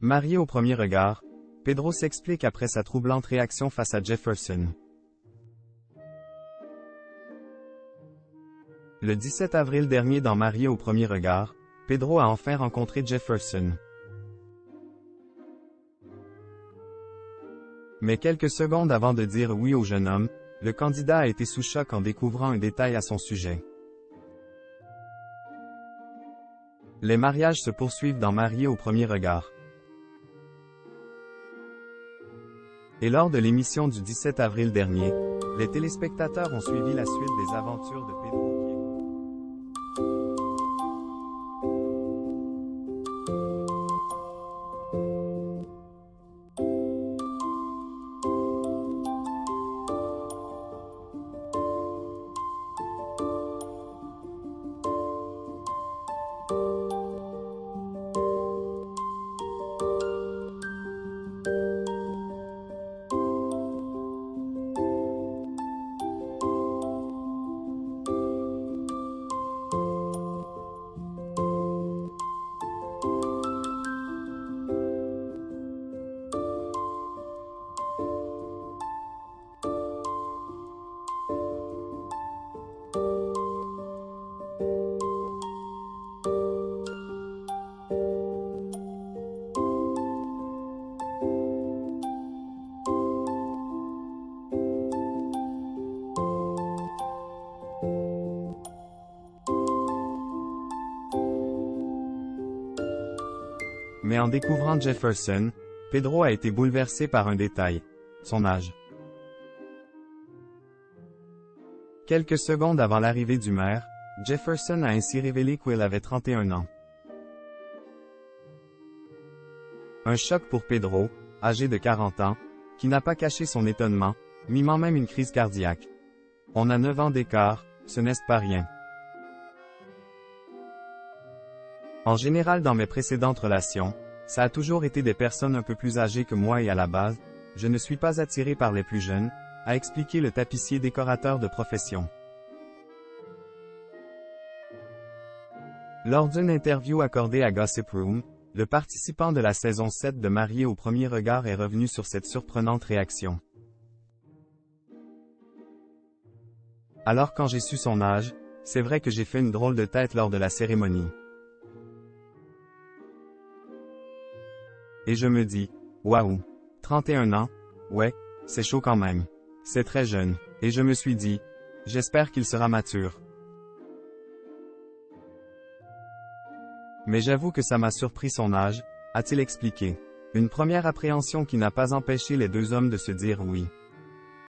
Marié au premier regard, Pedro s'explique après sa troublante réaction face à Jefferson. Le 17 avril dernier dans Marié au premier regard, Pedro a enfin rencontré Jefferson. Mais quelques secondes avant de dire oui au jeune homme, le candidat a été sous choc en découvrant un détail à son sujet. Les mariages se poursuivent dans Marié au premier regard. Et lors de l'émission du 17 avril dernier, les téléspectateurs ont suivi la suite des aventures de Pedro. Mais en découvrant Jefferson, Pedro a été bouleversé par un détail, son âge. Quelques secondes avant l'arrivée du maire, Jefferson a ainsi révélé qu'il avait 31 ans. Un choc pour Pedro, âgé de 40 ans, qui n'a pas caché son étonnement, mimant même une crise cardiaque. On a 9 ans d'écart, ce n'est pas rien. En général dans mes précédentes relations, ça a toujours été des personnes un peu plus âgées que moi et à la base, je ne suis pas attiré par les plus jeunes, a expliqué le tapissier décorateur de profession. Lors d'une interview accordée à Gossip Room, le participant de la saison 7 de Marié au premier regard est revenu sur cette surprenante réaction. Alors quand j'ai su son âge, c'est vrai que j'ai fait une drôle de tête lors de la cérémonie. Et je me dis, waouh, 31 ans, ouais, c'est chaud quand même. C'est très jeune. Et je me suis dit, j'espère qu'il sera mature. Mais j'avoue que ça m'a surpris son âge, a-t-il expliqué. Une première appréhension qui n'a pas empêché les deux hommes de se dire oui.